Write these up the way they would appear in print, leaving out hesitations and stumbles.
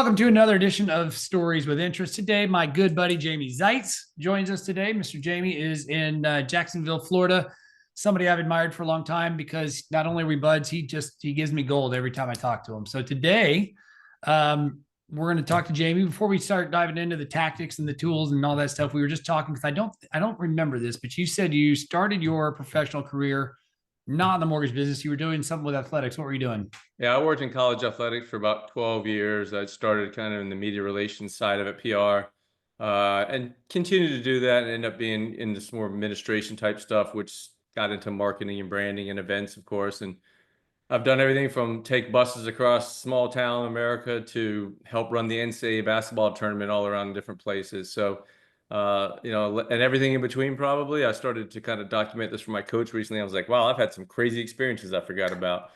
Welcome to another edition of Stories with Interest. Today, my good buddy Jamie Zeitz joins us today. Mr. Jamie is in Jacksonville, Florida. Somebody I've admired for a long time because not only are we buds, he gives me gold every time I talk to him. So today, we're going to talk to Jamie. Before we start diving into the tactics and the tools and all that stuff, we were just talking because I don't remember this, but you said you started your professional career not in the mortgage business. You were doing something with athletics. What were you doing? Yeah, I worked in college athletics for about 12 years. I started kind of in the media relations side of it, PR, and continued to do that and end up being in this more administration type stuff, which got into marketing and branding and events, of course. And I've done everything from take buses across small town America to help run the NCAA basketball tournament all around different places. So, and everything in between probably. I started to kind of document this for my coach recently. I was like, wow, I've had some crazy experiences I forgot about.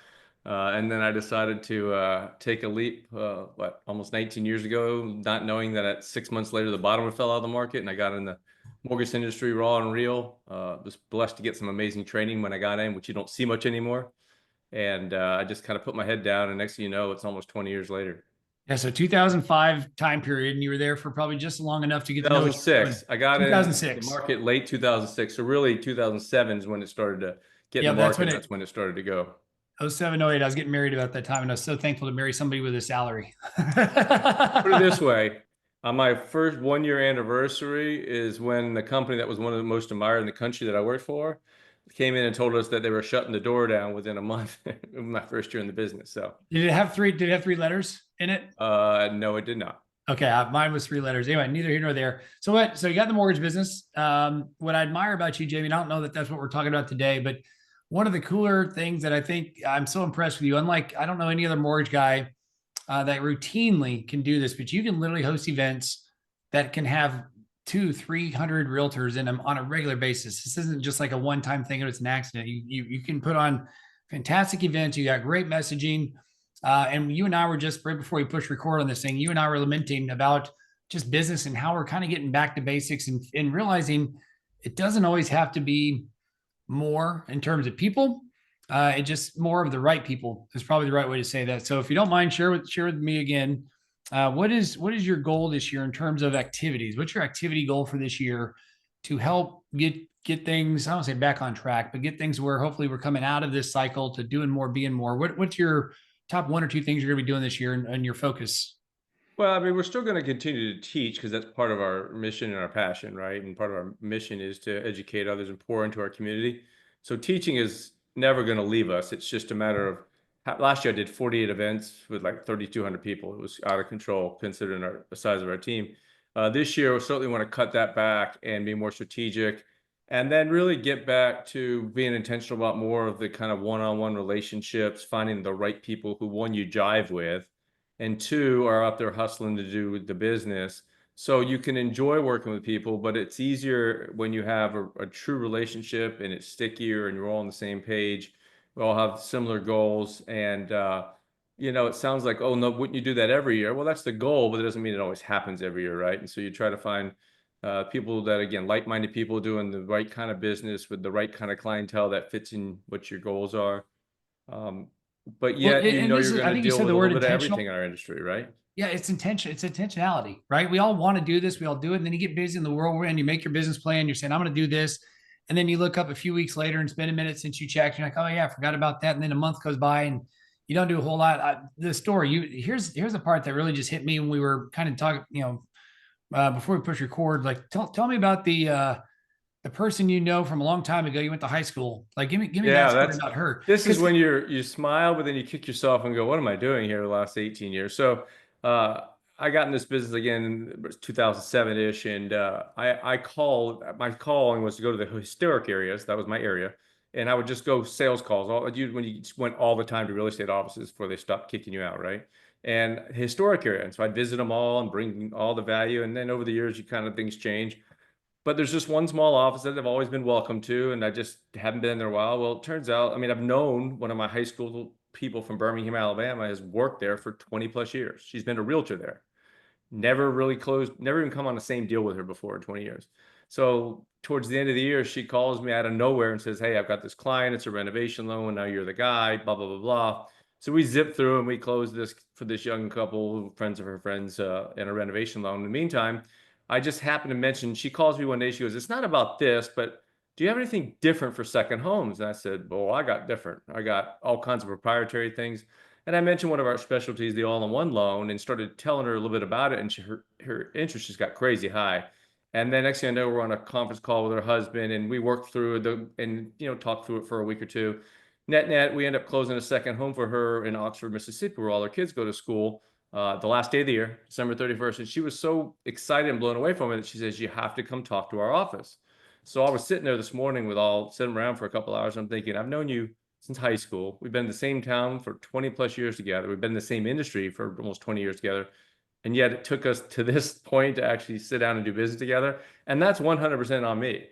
And then I decided to take a leap, almost 19 years ago, not knowing that at 6 months later, the bottom fell out of the market and I got in the mortgage industry raw and real. Was blessed to get some amazing training when I got in, which you don't see much anymore. And I just kind of put my head down, and next thing you know, it's almost 20 years later. Yeah, so 2005 time period, and you were there for probably just long enough to get to know what you were doing. 2006. I got in the 2006. market late 2006. So really 2007 is when it started to get in Yeah, the that's market. when That's when it started to go. oh 07, 08. I was getting married about that time, and I was so thankful to marry somebody with a salary. Put it this way, on my first 1 year anniversary is when the company that was one of the most admired in the country that I worked for came in and told us that they were shutting the door down within a month of my first year in the business. So Did it have three letters in it? no, it did not. Okay, mine was three letters. Anyway, neither here nor there. So what? So you got the mortgage business. What I admire about you, Jamie, and I don't know that that's what we're talking about today, but one of the cooler things that I think I'm so impressed with you, unlike I don't know any other mortgage guy that routinely can do this, but you can literally host events that can have 300 realtors in them on a regular basis. This isn't just like a one-time thing or it's an accident. You can put on fantastic events. You got great messaging. And you and I were just right before we push record on this thing, you and I were lamenting about just business and how we're kind of getting back to basics and realizing it doesn't always have to be more in terms of people. It just more of the right people is probably the right way to say that. So if you don't mind, share with me again. What is your goal this year in terms of activities? What's your activity goal for this year to help get things, I don't say back on track, but get things where hopefully we're coming out of this cycle to doing more, being more. What's your top one or two things you're going to be doing this year and your focus? Well, I mean, we're still going to continue to teach because that's part of our mission and our passion, right? And part of our mission is to educate others and pour into our community. So teaching is never going to leave us. It's just a matter of last year I did 48 events with like 3,200 people. It was out of control considering the size of our team. This year, we certainly want to cut that back and be more strategic and then really get back to being intentional about more of the kind of one-on-one relationships, finding the right people who, one, you jive with, and two, are out there hustling to do the business. So you can enjoy working with people, but it's easier when you have a true relationship and it's stickier and you're all on the same page. We all have similar goals. And, it sounds like, oh, no, wouldn't you do that every year? Well, that's the goal, but it doesn't mean it always happens every year, right? And so you try to find people that, again, like-minded people doing the right kind of business with the right kind of clientele that fits in what your goals are. But Well, yet, and this you're is, going I to think you deal said with the a word little bit of everything intentional. in our industry, right? Yeah, it's intention. It's intentionality, right? We all want to do this. We all do it. And then you get busy in the world we're in. You make your business plan. You're saying, I'm going to do this. And then you look up a few weeks later and spend a minute since you checked. You're like, oh yeah, I forgot about that. And then a month goes by and you don't do a whole lot. The story, here's the part that really just hit me when we were kind of talking, before we push record. Like, tell me about the person you know from a long time ago. You went to high school. Like, give me that Yeah, story about her. this is Because when you smile, but then you kick yourself and go, what am I doing here the last 18 years? So I got in this business again in 2007-ish, and my calling was to go to the historic areas. That was my area. And I would just go sales calls when you just went all the time to real estate offices before they stopped kicking you out, right? And historic area. And so I'd visit them all and bring all the value. And then over the years, things change. But there's just one small office that I've always been welcome to, and I just haven't been there a while. Well, it turns out, I mean, I've known one of my high school people from Birmingham, Alabama, has worked there for 20 plus years. She's been a realtor there. Never really closed, never even come on the same deal with her before in 20 years. So towards the end of the year, she calls me out of nowhere and says, hey, I've got this client. It's a renovation loan. Now you're the guy, blah, blah, blah, blah. So we zipped through and we closed this for this young couple, friends of her friends, and a renovation loan. In the meantime, I just happened to mention, she calls me one day, she goes, "It's not about this, but do you have anything different for second homes?" And I said, "Well, I got different. I got all kinds of proprietary things." And I mentioned one of our specialties, the all-in-one loan, and started telling her a little bit about it. And her interest just got crazy high. And then next thing I know, we're on a conference call with her husband, and we worked through talked through it for a week or two. Net, we end up closing a second home for her in Oxford, Mississippi, where all her kids go to school. The last day of the year, December 31st, and she was so excited and blown away from it that she says, "You have to come talk to our office." So I was sitting there this morning sitting around for a couple hours. I'm thinking, I've known you since high school. We've been in the same town for 20 plus years together. We've been in the same industry for almost 20 years together. And yet it took us to this point to actually sit down and do business together. And that's 100% on me.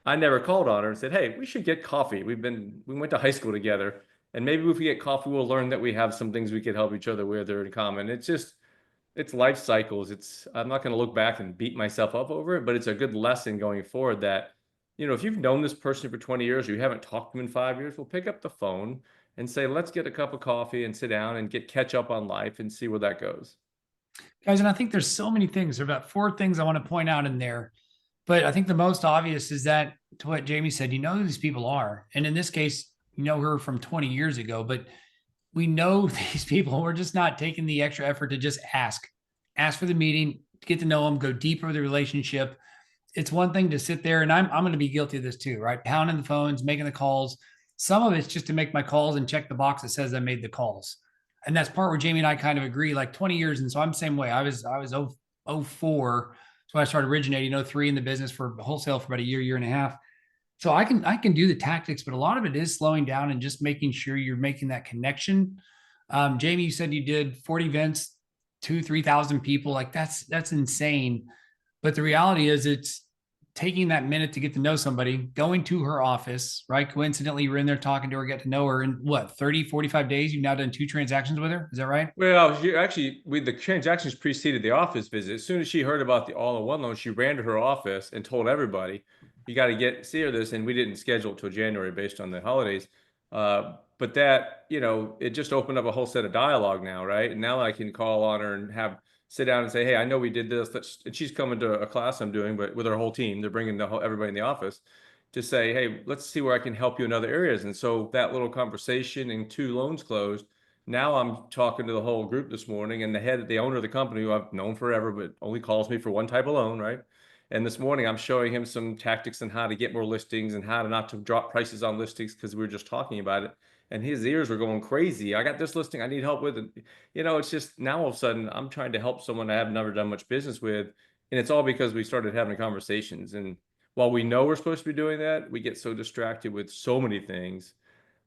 I never called on her and said, "Hey, we should get coffee. We went to high school together. And maybe if we get coffee, we'll learn that we have some things we could help each other with or in common." It's life cycles. I'm not going to look back and beat myself up over it, but it's a good lesson going forward that, if you've known this person for 20 years, or you haven't talked to them in 5 years, we'll pick up the phone and say, "Let's get a cup of coffee and sit down and catch up on life and see where that goes." Guys, and I think there's so many things. There are about 4 things I want to point out in there. But I think the most obvious is that, to what Jamie said, you know who these people are. And in this case, you know her from 20 years ago, but we know these people. We're just not taking the extra effort to just ask for the meeting, get to know them, go deeper with the relationship. It's one thing to sit there, and I'm going to be guilty of this too, right? Pounding the phones, making the calls. Some of it's just to make my calls and check the box that says I made the calls. And that's part where Jamie and I kind of agree, like 20 years. And so I'm the same way. I was 04. So I started originating 03 in the business for wholesale for about a year and a half. So I can do the tactics, but a lot of it is slowing down and just making sure you're making that connection. Jamie, you said you did 40 events, 3,000 people. Like that's insane. But the reality is it's taking that minute to get to know somebody, going to her office, right? Coincidentally, you were in there talking to her, get to know her in what, 30, 45 days? You've now done 2 transactions with her. Is that right? Well, the transactions preceded the office visit. As soon as she heard about the all-in-one loan, she ran to her office and told everybody, "You got to see her this." And we didn't schedule it till January based on the holidays. But that, it just opened up a whole set of dialogue now, right? And now I can call on her and sit down and say, "Hey, I know we did this." And she's coming to a class I'm doing, but with her whole team, they're bringing everybody in the office to say, "Hey, let's see where I can help you in other areas." And so that little conversation and 2 loans closed. Now I'm talking to the whole group this morning, and the owner of the company, who I've known forever, but only calls me for one type of loan, right? And this morning I'm showing him some tactics on how to get more listings and how to not to drop prices on listings, because we were just talking about it. And his ears were going crazy. "I got this listing I need help with." And, it's just now all of a sudden I'm trying to help someone I have never done much business with. And it's all because we started having conversations. And while we know we're supposed to be doing that, we get so distracted with so many things.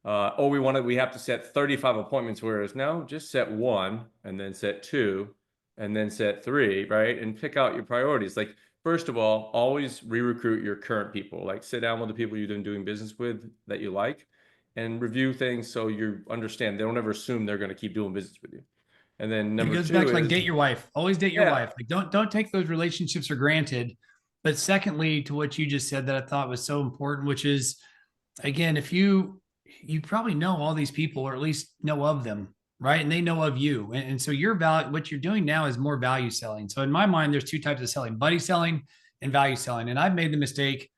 We have to set 35 appointments, whereas no, just set 1 and then set 2 and then set 3, right? And pick out your priorities. Like, first of all, always re-recruit your current people. Like, sit down with the people you've been doing business with that you like and review things so you understand. They don't ever assume they're going to keep doing business with you. And then It number goes back 2 to like is, date your wife. Always date your yeah, wife. Like don't take those relationships for granted. But secondly, to what you just said that I thought was so important, which is again, if you probably know all these people or at least know of them, right? And they know of you. And so what you're doing now is more value selling. So in my mind, there's 2 types of selling: buddy selling and value selling. And I've made the mistake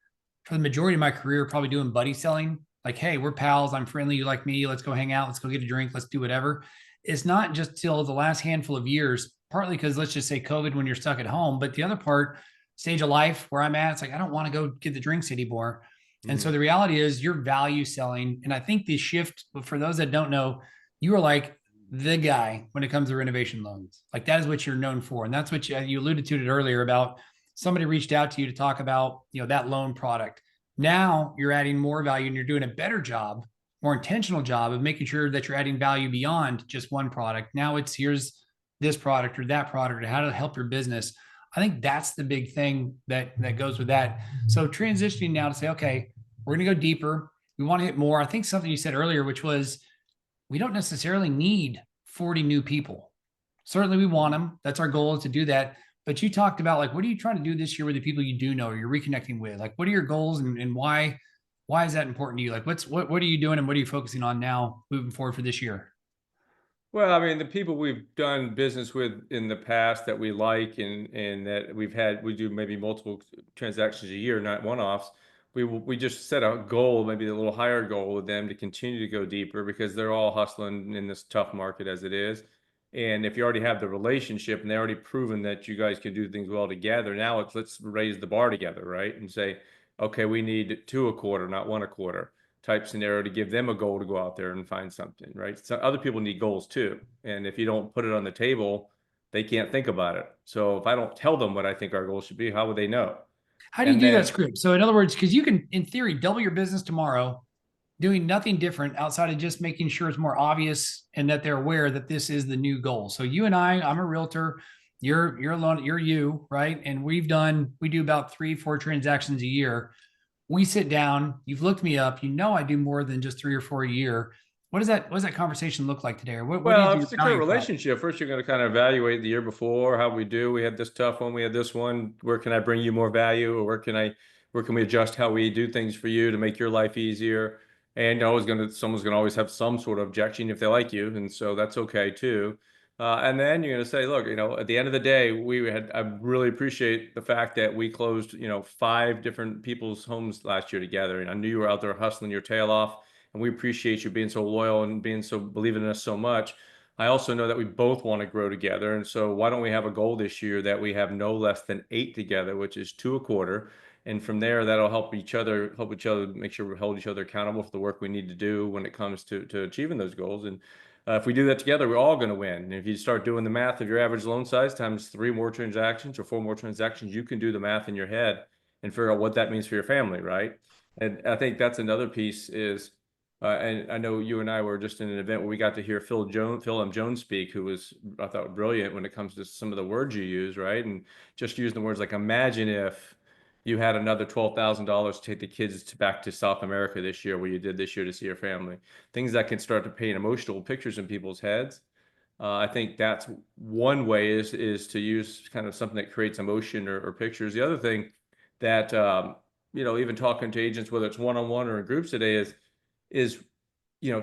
for the majority of my career, probably doing buddy selling. Like, hey, we're pals. I'm friendly. You like me. Let's go hang out. Let's go get a drink. Let's do whatever. It's not just till the last handful of years, partly because let's just say COVID when you're stuck at home. But the other part, stage of life where I'm at, it's like, I don't want to go get the drinks anymore. And so the reality is you're value selling. And I think the shift, for those that don't know, you are like the guy when it comes to renovation loans. Like that is what you're known for. And that's what you alluded to it earlier about somebody reached out to you to talk about, that loan product. Now you're adding more value and you're doing a better job, more intentional job of making sure that you're adding value beyond just one product. Now it's here's this product or that product or how to help your business. I think that's the big thing that goes with that. So transitioning now to say, okay, we're going to go deeper. We want to hit more. I think something you said earlier, which was we don't necessarily need 40 new people. Certainly we want them. That's our goal, is to do that. But you talked about like, what are you trying to do this year with the people you do know or you're reconnecting with? Like, what are your goals and why is that important to you? Like what are you doing and what are you focusing on now moving forward for this year? Well, I mean, the people we've done business with in the past that we like and that we do maybe multiple transactions a year, not one-offs. We just set a goal, maybe a little higher goal with them to continue to go deeper because they're all hustling in this tough market as it is. And if you already have the relationship and they already proven that you guys can do things well together, now let's raise the bar together, right? And say, okay, we need two a quarter, not one a quarter type scenario to give them a goal to go out there and find something, right? So other people need goals too. And if you don't put it on the table, they can't think about it. So if I don't tell them what I think our goals should be, how would they know? How do you And do that then, script? So in other words, because you can, in theory, double your business tomorrow, doing nothing different outside of just making sure it's more obvious and that they're aware that this is the new goal. So you and I'm a realtor. You're alone. You're you, right? And we do about 3, 4 transactions a year. We sit down. You've looked me up. You know I do more than just 3 or 4 a year. What does that conversation look like today? Or what is well, if your it's a current value prop? relationship, first you're going to kind of evaluate the year before, how we do. We had this tough one, we had this one. Where can I bring you more value, or where can we adjust how we do things for you to make your life easier? And you're always someone's gonna always have some sort of objection if they like you, and so that's okay too. And then you're gonna say, look, at the end of the day, I really appreciate the fact that we closed, 5 different people's homes last year together, and I knew you were out there hustling your tail off, and we appreciate you being so loyal and believing in us so much. I also know that we both want to grow together. And so why don't we have a goal this year that we have no less than 8 together, which is 2 a quarter. And from there, that'll help each other, make sure we hold each other accountable for the work we need to do when it comes to achieving those goals. And if we do that together, we're all going to win. And if you start doing the math of your average loan size times 3 more transactions or 4 more transactions, you can do the math in your head and figure out what that means for your family, right? And I think that's another piece is, and I know you and I were just in an event where we got to hear Phil M. Jones speak, who was, I thought, brilliant when it comes to some of the words you use, right? And just using the words like, imagine if you had another $12,000 to take the kids back to South America this year, where you did this year to see your family. Things that can start to paint emotional pictures in people's heads. I think that's one way is to use kind of something that creates emotion or pictures. The other thing that even talking to agents, whether it's one-on-one or in groups today, is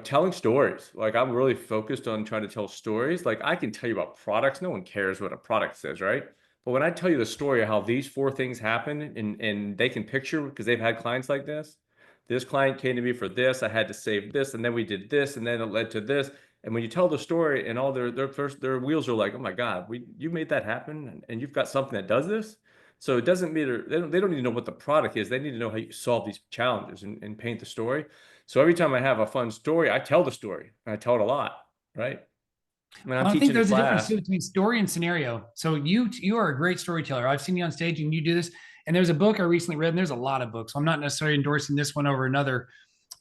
telling stories. Like, I'm really focused on trying to tell stories. Like, I can tell you about products. No one cares what a product says, right? But when I tell you the story of how these 4 things happen, and they can picture, because they've had clients like this client came to me for this, I had to save this, and then we did this, and then it led to this. And when you tell the story, and all their wheels are like, oh my God, you made that happen, and you've got something that does this. So it doesn't matter. They don't need to know what the product is. They need to know how you solve these challenges and paint the story. So every time I have a fun story, I tell the story. And I tell it a lot, right? When I'm I think teaching a there's a difference class, too between story and scenario. So you are a great storyteller. I've seen you on stage and you do this. And there's a book I recently read, and there's a lot of books. So I'm not necessarily endorsing this one over another,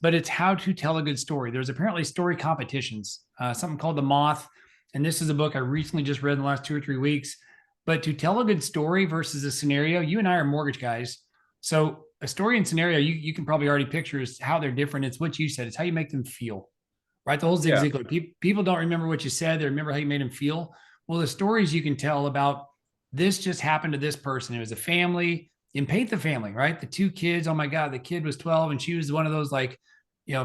but it's how to tell a good story. There's apparently story competitions, something called The Moth. And this is a book I recently just read in the last 2 or 3 weeks. But to tell a good story versus a scenario, you and I are mortgage guys. So a story and scenario, you can probably already picture is how they're different. It's what you said. It's how you make them feel, right? The whole Zig yeah, Ziglar. People don't remember what you said. They remember how you made them feel. Well, the stories you can tell about this just happened to this person. It was a family, and paint the family, right? The 2 kids. Oh my God, the kid was 12 and she was one of those like,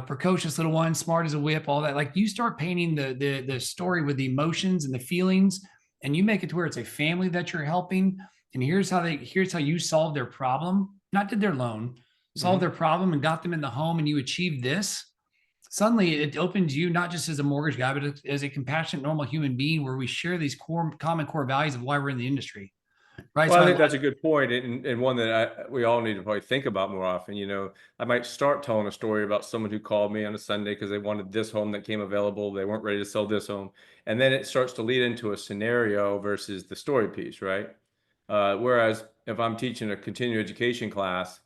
precocious little ones, smart as a whip, all that. Like, you start painting the story with the emotions and the feelings, and you make it to where it's a family that you're helping. And here's how you solve their problem, not did their loan, solve mhm. their problem and got them in the home, and you achieve this. Suddenly it opens you not just as a mortgage guy, but as a compassionate, normal human being, where we share these common core values of why we're in the industry, right? Well, So I I think like. that's a good point, and one that we all need to probably think about more often. I might start telling a story about someone who called me on a Sunday because they wanted this home that came available. They weren't ready to sell this home. And then it starts to lead into a scenario versus the story piece, right? Whereas if I'm teaching a continuing education class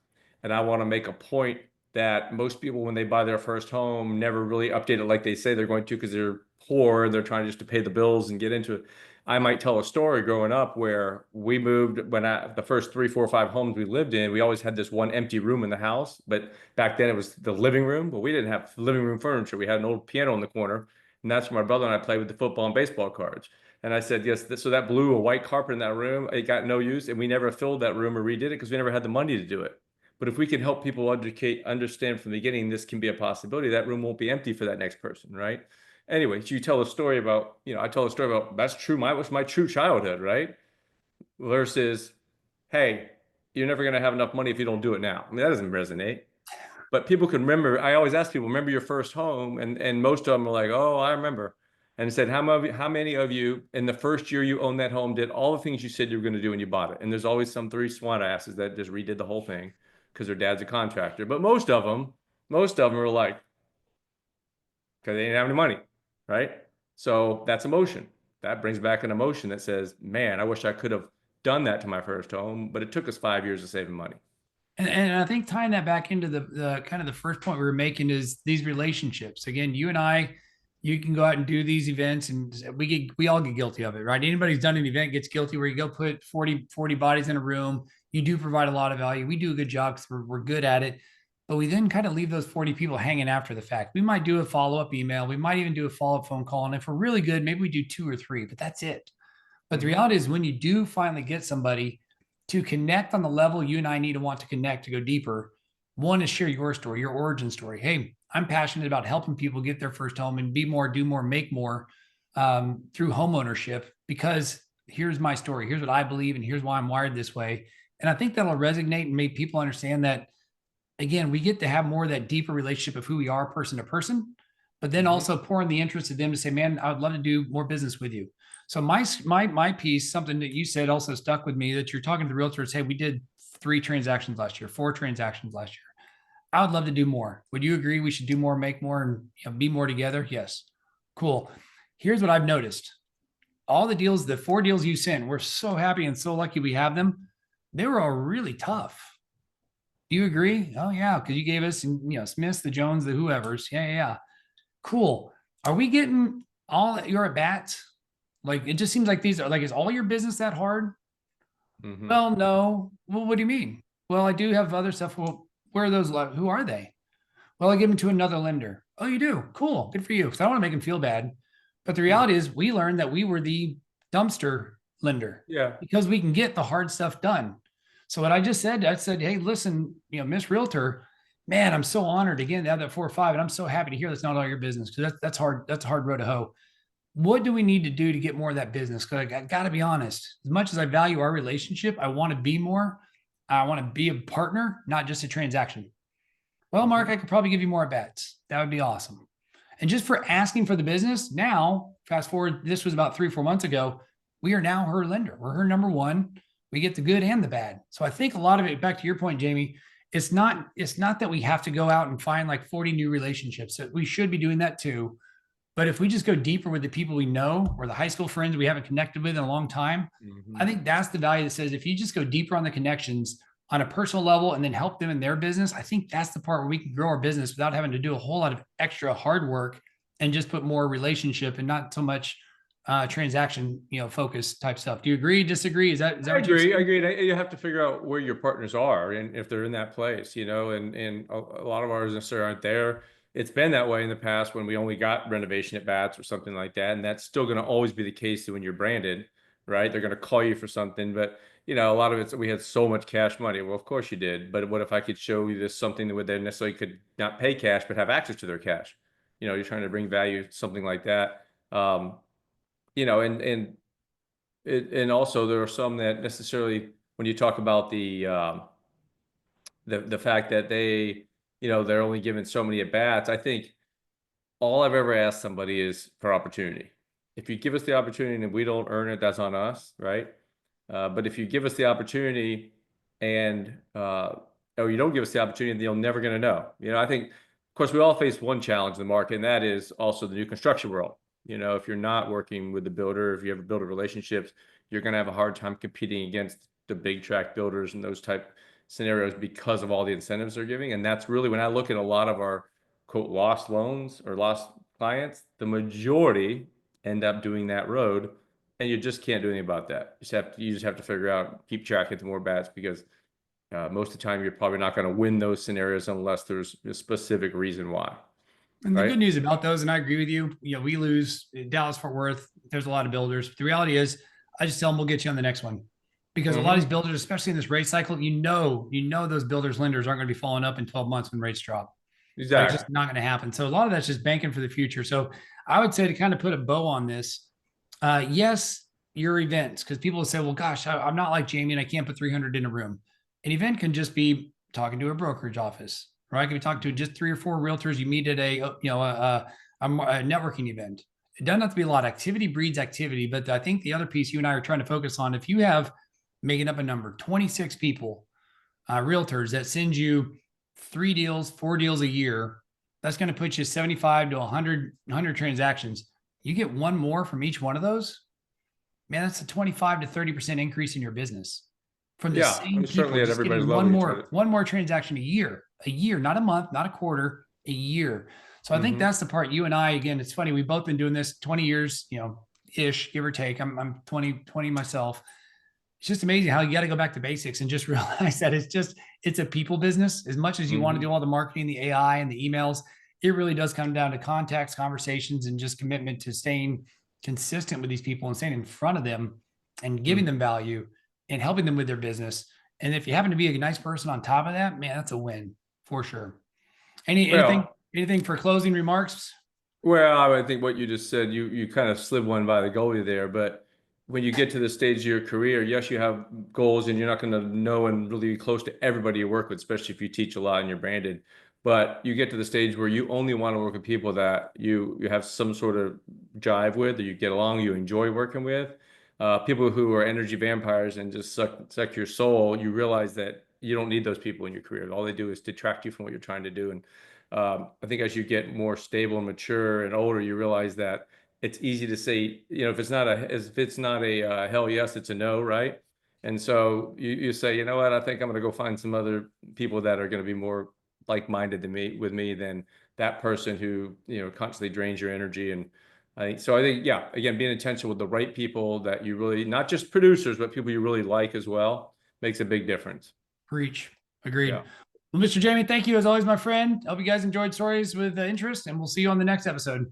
and I want to make a point that most people, when they buy their first home, never really update it like they say they're going to because they're poor and they're trying just to pay the bills and get into it. I might tell a story growing up where we moved the first 3, 4, 5 homes we lived in, we always had this one empty room in the house. But back then it was the living room, but we didn't have living room furniture. We had an old piano in the corner, and that's where my brother and I played with the football and baseball cards. And I said, yes. So that blew a white carpet in that room. It got no use, and we never filled that room or redid it because we never had the money to do it. But if we can help people understand from the beginning, this can be a possibility. That room won't be empty for that next person, right? Anyways, you tell a story about, I tell a story about that's true. Was my true childhood, right? Versus, hey, you're never going to have enough money if you don't do it now. I mean, that doesn't resonate. But people can remember. I always ask people, remember your first home? And most of them are like, oh, I remember. And said, how many of you in the first year you owned that home did all the things you said you were going to do when you bought it? And there's always some three swan asses that just redid the whole thing because their dad's a contractor. But most of them are like, because they didn't have any money, right? So that's emotion. That brings back an emotion that says, man, I wish I could have done that to my first home, but it took us 5 years of saving money. And I think tying that back into the kind of the first point we were making is these relationships. Again, you and I, you can go out and do these events and we all get guilty of it, right? Anybody who's done an event gets guilty where you go put 40 bodies in a room. You do provide a lot of value. We do a good job because we're good at it. But we then kind of leave those 40 people hanging after the fact. We might do a follow-up email. We might even do a follow-up phone call. And if we're really good, maybe we do 2 or 3, but that's it. But the reality is when you do finally get somebody to connect on the level you and I need to want to connect to go deeper, one is share your story, your origin story. Hey, I'm passionate about helping people get their first home and be more, do more, make more through home ownership because here's my story. Here's what I believe and here's why I'm wired this way. And I think that'll resonate and make people understand that, again, we get to have more of that deeper relationship of who we are person to person, but then also pour in the interest of them to say, man, I would love to do more business with you. So my piece, something that you said also stuck with me that you're talking to the realtors. Hey, we did 3 transactions last year, 4 transactions last year. I would love to do more. Would you agree we should do more, make more, and be more together? Yes. Cool. Here's what I've noticed. All the deals, the 4 deals you sent, we're so happy and so lucky we have them. They were all really tough. Do you agree? Oh yeah, because you gave us, Smiths, the Jones, the whoever's. Yeah. Cool. Are we getting all your at bats? Like it just seems like these are like, is all your business that hard? Well, no. Well, what do you mean? Well, I do have other stuff. Well, where are those? Who are they? Well, I give them to another lender. Oh, you do? Cool. Good for you. Because I don't want to make them feel bad. But the reality is, we learned that we were the dumpster lender. Yeah. Because we can get the hard stuff done. So what I just said, I said, hey, listen, Miss Realtor, man, I'm so honored again to have that 4 or 5, and I'm so happy to hear that's not all your business because that's hard. That's a hard road to hoe. What do we need to do to get more of that business? Because I got to be honest, as much as I value our relationship, I want to be more. I want to be a partner, not just a transaction. Well, Mark, I could probably give you more bets. That would be awesome. And just for asking for the business, now, fast forward, this was about 3 or 4 months ago. We are now her lender. We're her number one. We get the good and the bad. So I think a lot of it, back to your point, Jamie, it's not that we have to go out and find like 40 new relationships. We should be doing that too. But if we just go deeper with the people we know or the high school friends we haven't connected with in a long time, I think that's the value that says if you just go deeper on the connections on a personal level and then help them in their business, I think that's the part where we can grow our business without having to do a whole lot of extra hard work and just put more relationship and not so much transaction, focus type stuff. Do you agree? Disagree? Is that I agree. I agree. You have to figure out where your partners are and if they're in that place, and a lot of ours necessarily aren't there. It's been that way in the past when we only got renovation at bats or something like that. And that's still going to always be the case when you're branded, right? They're going to call you for something, but a lot of it's, we had so much cash money. Well, of course you did. But what if I could show you this something that would they necessarily could not pay cash, but have access to their cash? You're trying to bring value, something like that. And also there are some that necessarily, when you talk about the fact that they're only given so many at bats, I think all I've ever asked somebody is for opportunity. If you give us the opportunity and we don't earn it, that's on us, right? But if you give us the opportunity and or you don't give us the opportunity, then you're never going to know. I think, of course, we all face one challenge in the market, and that is also the new construction world. If you're not working with the builder, if you have builder relationships, you're going to have a hard time competing against the big tract builders and those type scenarios because of all the incentives they're giving. And that's really, when I look at a lot of our quote lost loans or lost clients, the majority end up doing that road, and you just can't do anything about that. You just have to figure out, keep tracking to more bats, because most of the time you're probably not going to win those scenarios unless there's a specific reason why. And the good news about those, and I agree with you, we lose Dallas, Fort Worth. There's a lot of builders. But the reality is, I just tell them we'll get you on the next one, because a lot of these builders, especially in this rate cycle, those builders, lenders aren't going to be following up in 12 months when rates drop. Exactly. It's just not going to happen. So a lot of that's just banking for the future. So I would say to kind of put a bow on this, yes, your events, because people will say, well, gosh, I'm not like Jamie and I can't put 300 in a room. An event can just be talking to a brokerage office, right? It can be talking to just 3 or 4 realtors you meet at a networking event. It doesn't have to be a lot. Activity breeds activity. But I think the other piece you and I are trying to focus on, if you have, making up a number, 26 people, realtors that send you 3 deals, 4 deals a year, that's going to put you 75 to 100 transactions. You get one more from each one of those, man, that's a 25 to 30% increase in your business from the Yeah, same certainly people, at just everybody's getting level, you try to. one more transaction a year, not a month, not a quarter, a year. So I think Mhm. that's the part you and I, again, it's funny. We've both been doing this 20 years, ish, give or take. I'm 20 myself. It's just amazing how you got to go back to basics and just realize that it's a people business. As much as you want to do all the marketing, the AI and the emails, it really does come down to contacts, conversations, and just commitment to staying consistent with these people and staying in front of them and giving Mhm. them value and helping them with their business. And if you happen to be a nice person on top of that, man, that's a win for sure. Anything, Well, anything for closing remarks? Well, I think what you just said, you kind of slid one by the goalie there. But when you get to the stage of your career, yes, you have goals, and you're not going to know and really be close to everybody you work with, especially if you teach a lot and you're branded. But you get to the stage where you only want to work with people that you have some sort of jive with, or you get along, you enjoy working with. People who are energy vampires and just suck your soul. You realize that you don't need those people in your career. All they do is detract you from what you're trying to do. And I think as you get more stable and mature and older, you realize that it's easy to say, if it's not a hell yes, it's a no, right? And so you say, you know what, I think I'm going to go find some other people that are going to be more like-minded than me with me than that person who, constantly drains your energy. And I think, yeah, again, being intentional with the right people that you really, not just producers, but people you really like as well, makes a big difference. Preach. Agreed. Yeah. Well, Mr. Jamie, thank you as always, my friend. Hope you guys enjoyed stories with interest, and we'll see you on the next episode.